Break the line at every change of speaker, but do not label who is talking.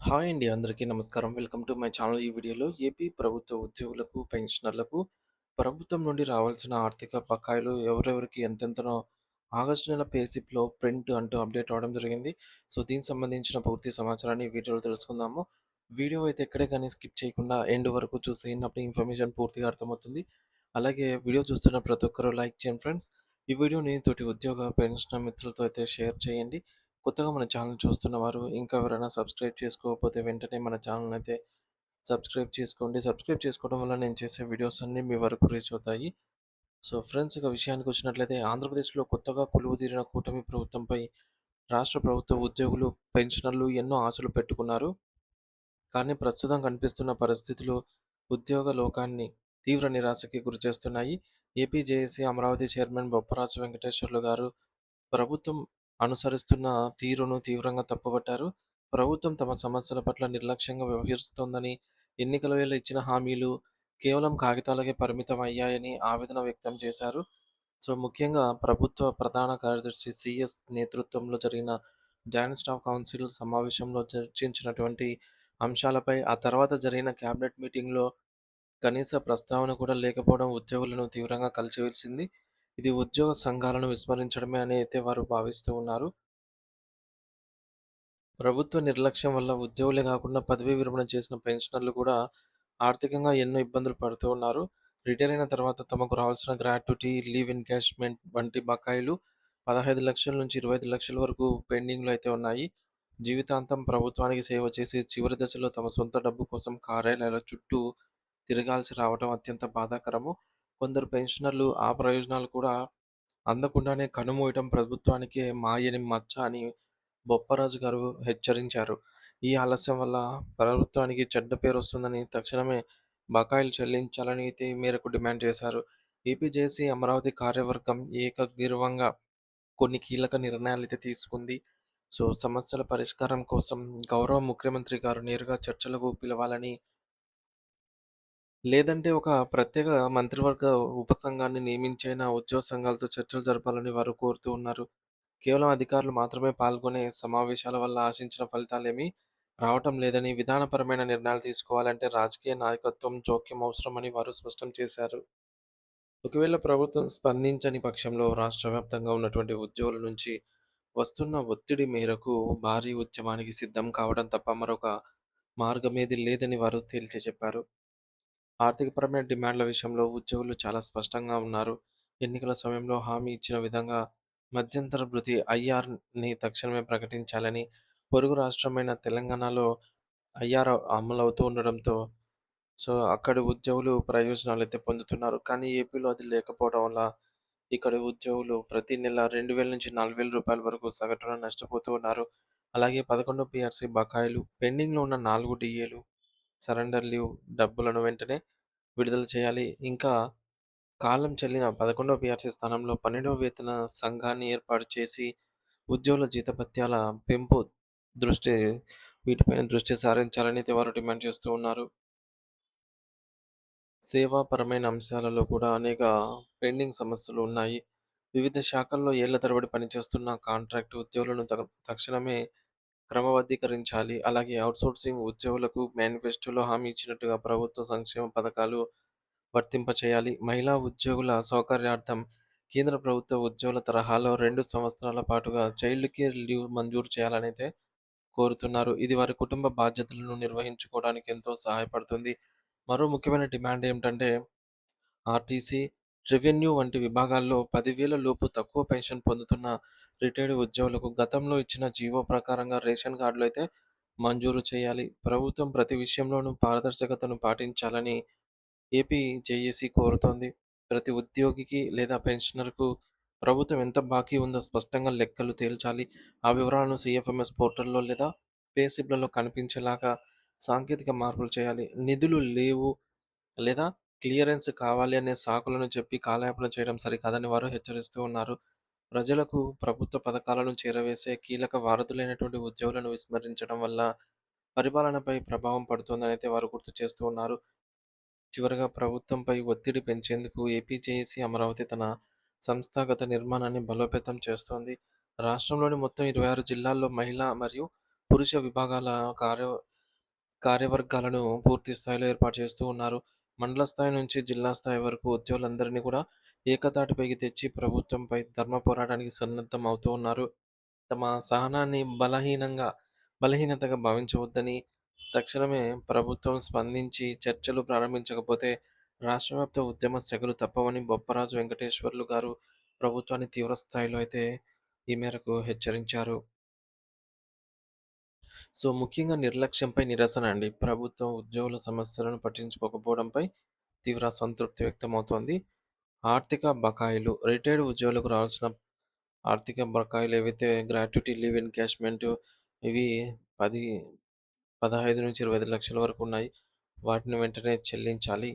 Hi అండి. అందరికీ నమస్కారం. Welcome to my channel. ఈ వీడియోలో ఏపీ ప్రభుత్వ ఉద్యోగులకు, పెన్షనర్లకు ప్రభుత్వం నుండి రావాల్సిన ఆర్థిక బకాయిలు ఎవరెవరికి ఎంతెంతనో ఆగస్టు నెల పే స్లిప్‌లో ప్రింట్ అంటూ అప్డేట్ అవ్వడం జరిగింది. సో, దీనికి సంబంధించిన పూర్తి సమాచారాన్ని ఈ వీడియోలో తెలుసుకుందాము. వీడియో అయితే ఎక్కడే కానీ స్కిప్ చేయకుండా ఎండ్ వరకు చూసేయండి. ఇన్ఫర్మేషన్ పూర్తిగా అర్థమవుతుంది. అలాగే వీడియో చూస్తున్న ప్రతి ఒక్కరు లైక్ చేయండి ఫ్రెండ్స్. ఈ వీడియోని తోటి ఉద్యోగ, పెన్షనర్ మిత్రులతో అయితే షేర్ చేయండి. కొత్తగా మన ఛానల్ చూస్తున్నవారు ఇంకా ఎవరైనా సబ్స్క్రైబ్ చేసుకోకపోతే వెంటనే మన ఛానల్ అయితే సబ్స్క్రైబ్ చేసుకోండి. సబ్స్క్రైబ్ చేసుకోవడం వల్ల నేను చేసే వీడియోస్ అన్నీ మీ వరకు రీచ్ అవుతాయి. సో ఫ్రెండ్స్, ఇక విషయానికి వచ్చినట్లయితే ఆంధ్రప్రదేశ్‌లో కొత్తగా కొలువుదీరిన కూటమి ప్రభుత్వంపై రాష్ట్ర ప్రభుత్వ ఉద్యోగులు, పెన్షనర్లు ఎన్నో ఆశలు పెట్టుకున్నారు. కానీ ప్రస్తుతం కనిపిస్తున్న పరిస్థితులు ఉద్యోగ లోకాన్ని తీవ్ర నిరాశకి గురిచేస్తున్నాయి. AP JAC Amaravati chairman Bopparaju Venkateswarlu గారు ప్రభుత్వం అనుసరిస్తున్న తీరును తీవ్రంగా తప్పుపట్టారు. ప్రభుత్వం తమ సమస్యల పట్ల నిర్లక్ష్యంగా వ్యవహరిస్తోందని, ఎన్నికల వేళ ఇచ్చిన హామీలు కేవలం కాగితాలకే పరిమితం అయ్యాయని ఆవేదన వ్యక్తం చేశారు. సో, ముఖ్యంగా ప్రభుత్వ ప్రధాన కార్యదర్శి సీఎస్ నేతృత్వంలో జరిగిన జాయింట్ స్టాఫ్ కౌన్సిల్ సమావేశంలో చర్చించినటువంటి అంశాలపై ఆ తర్వాత జరిగిన కేబినెట్ మీటింగ్‌లో కనీస ప్రస్తావన కూడా లేకపోవడం ఉద్యోగులను తీవ్రంగా కలిచివేసింది. ఇది ఉద్యోగ సంఘాలను విస్మరించడమే అని అయితే వారు భావిస్తూ ఉన్నారు. ప్రభుత్వ నిర్లక్ష్యం వల్ల ఉద్యోగులే కాకుండా పదవీ విరమణ చేసిన పెన్షనర్లు కూడా ఆర్థికంగా ఎన్నో ఇబ్బందులు పడుతూ ఉన్నారు. రిటైర్ అయిన తర్వాత తమకు రావాల్సిన గ్రాట్యుటీ, లీవ్ ఎన్కాష్మెంట్ వంటి బకాయిలు 15,00,000 నుంచి 25,00,000 వరకు పెండింగ్‌లో అయితే ఉన్నాయి. జీవితాంతం ప్రభుత్వానికి సేవ చేసి చివరి దశలో తమ సొంత డబ్బు కోసం కార్యాలయాల చుట్టూ తిరగాల్సి రావడం అత్యంత బాధాకరము. కొందరు పెన్షనర్లు ఆ ప్రయోజనాలు కూడా అందకుండానే కన్నుమూయటం ప్రభుత్వానికే మాయని మచ్చ అని బొప్పరాజు గారు హెచ్చరించారు. ఈ ఆలస్యం వల్ల ప్రభుత్వానికి చెడ్డ పేరొస్తుందని తక్షణమే బకాయిలు చెల్లించాలని అయితే ఈ మేరకు డిమాండ్ చేశారు. ఏపీ జేఏసీ అమరావతి కార్యవర్గం ఏకగ్రీవంగా కొన్ని కీలక నిర్ణయాలైతే తీసుకుంది. సో, సమస్యల పరిష్కారం కోసం గౌరవ ముఖ్యమంత్రి గారు నేరుగా చర్చలకు పిలవాలని, లేదంటే ఒక ప్రత్యేక మంత్రివర్గ ఉపసంఘాన్ని నియమించైనా ఉద్యోగ సంఘాలతో చర్చలు జరపాలని వారు కోరుతూ ఉన్నారు. కేవలం అధికారులు మాత్రమే పాల్గొనే సమావేశాల వల్ల ఆశించిన ఫలితాలేమీ రావటం లేదని, విధానపరమైన నిర్ణయాలు తీసుకోవాలంటే రాజకీయ నాయకత్వం జోక్యం అవసరమని వారు స్పష్టం చేశారు. ఒకవేళ ప్రభుత్వం స్పందించని పక్షంలో రాష్ట్ర వ్యాప్తంగా ఉన్నటువంటి ఉద్యోగుల నుంచి వస్తున్న ఒత్తిడి మేరకు భారీ ఉద్యమానికి సిద్ధం కావడం తప్ప మరొక మార్గమేది లేదని వారు తేల్చి చెప్పారు. ఆర్థికపరమైన డిమాండ్ల విషయంలో ఉద్యోగులు చాలా స్పష్టంగా ఉన్నారు. ఎన్నికల సమయంలో హామీ ఇచ్చిన విధంగా మధ్యంతర భృతి ఐఆర్‌ని తక్షణమే ప్రకటించాలని, పొరుగు రాష్ట్రమైన తెలంగాణలో ఐఆర్ అమలవుతూ ఉండడంతో అక్కడి ఉద్యోగులు ప్రయోజనాలైతే పొందుతున్నారు. కానీ ఏపీలో అది లేకపోవడం వల్ల ఇక్కడి ఉద్యోగులు ప్రతి నెల 2,000-4,000 రూపాయల వరకు సగటున నష్టపోతూ ఉన్నారు. అలాగే 11 పీఆర్సీ బకాయిలు, పెండింగ్‌లో ఉన్న 4 డీఏలు, సరెండర్ లీవ్ డబ్బులను వెంటనే విడుదల చేయాలి. ఇంకా కాలం చెల్లిన 11వ పీఆర్సీ స్థానంలో 12వ వేతన సంఘాన్ని ఏర్పాటు చేసి ఉద్యోగుల జీతభత్యాల పెంపు దృష్టి వీటిపైన దృష్టి సారించాలని అయితే వారు డిమాండ్ చేస్తూ ఉన్నారు. సేవాపరమైన అంశాలలో కూడా అనేక పెండింగ్ సమస్యలు ఉన్నాయి. వివిధ శాఖల్లో ఏళ్ల తరబడి పనిచేస్తున్న కాంట్రాక్ట్ ఉద్యోగులను తక్షణమే క్రమబద్ధీకరించాలి. అలాగే ఔట్‌సోర్సింగ్ ఉద్యోగులకు మేనిఫెస్టోలో హామీ ఇచ్చినట్టుగా ప్రభుత్వ సంక్షేమ పథకాలు వర్తింపచేయాలి. మహిళా ఉద్యోగుల సౌకర్యార్థం కేంద్ర ప్రభుత్వ ఉద్యోగుల తరహాలో 2 సంవత్సరాల పాటుగా చైల్డ్ కేర్ లీవ్ మంజూరు చేయాలనైతే కోరుతున్నారు. ఇది వారి కుటుంబ బాధ్యతలను నిర్వహించుకోవడానికి ఎంతో సహాయపడుతుంది. మరో ముఖ్యమైన డిమాండ్ ఏమిటంటే ఆర్టీసీ, రెవెన్యూ వంటి విభాగాల్లో 10,000 లోపు తక్కువ పెన్షన్ పొందుతున్న రిటైర్డ్ ఉద్యోగులకు గతంలో ఇచ్చిన జీవో ప్రకారంగా రేషన్ కార్డులు అయితే మంజూరు చేయాలి. ప్రభుత్వం ప్రతి విషయంలోనూ పారదర్శకతను పాటించాలని ఏపీ జేఏసీ కోరుతోంది. ప్రతి ఉద్యోగికి లేదా పెన్షనర్‌కు ప్రభుత్వం ఎంత బాకీ ఉందో స్పష్టంగా లెక్కలు తేల్చాలి. ఆ వివరాలను సీఎఫ్ఎంఎస్ పోర్టల్‌లో లేదా పే స్లిప్‌లలో కనిపించేలాగా సాంకేతిక మార్పులు చేయాలి. నిధులు లేవు లేదా క్లియరెన్స్ కావాలి అనే సాకులను చెప్పి కాలయాపన చేయడం సరికాదని వారు హెచ్చరిస్తూ ఉన్నారు. ప్రజలకు ప్రభుత్వ పథకాలను చేరవేసే కీలక వారధులైనటువంటి ఉద్యోగులను విస్మరించడం వల్ల పరిపాలనపై ప్రభావం పడుతుందనైతే వారు గుర్తు చేస్తూ ఉన్నారు. చివరగా ప్రభుత్వంపై ఒత్తిడి పెంచేందుకు ఏపీ జేఏసీ అమరావతి తన సంస్థాగత నిర్మాణాన్ని బలోపేతం చేస్తోంది. రాష్ట్రంలోని మొత్తం 26 జిల్లాల్లో మహిళా మరియు పురుష విభాగాల కార్యవర్గాలను పూర్తి స్థాయిలో ఏర్పాటు చేస్తూ ఉన్నారు. మండల స్థాయి నుంచి జిల్లా స్థాయి వరకు ఉద్యోగులందరినీ కూడా ఏకతాటిపైకి తెచ్చి ప్రభుత్వంపై ధర్మ పోరాటానికి సన్నద్ధం అవుతూ ఉన్నారు. తమ సహనాన్ని బలహీనతగా భావించవద్దని, తక్షణమే ప్రభుత్వం స్పందించి చర్చలు ప్రారంభించకపోతే రాష్ట్రవ్యాప్త ఉద్యమ సెగలు తప్పవని బొప్పరాజు వెంకటేశ్వర్లు గారు ప్రభుత్వాన్ని తీవ్ర స్థాయిలో అయితే ఈ మేరకు హెచ్చరించారు. సో, ముఖ్యంగా నిర్లక్ష్యంపై నిరసన అండి. ప్రభుత్వం ఉద్యోగుల సమస్యలను పట్టించుకోకపోవడంపై తీవ్ర అసంతృప్తి వ్యక్తమవుతోంది. ఆర్థిక బకాయిలు రిటైర్డ్ ఉద్యోగులకు రావాల్సిన ఆర్థిక బకాయిలు ఏవైతే గ్రాట్యుటీ లీవ్ ఎన్‌క్యాష్‌మెంట్ ఇవి 10, 15-25 లక్షల వరకు ఉన్నాయి. వాటిని వెంటనే చెల్లించాలి.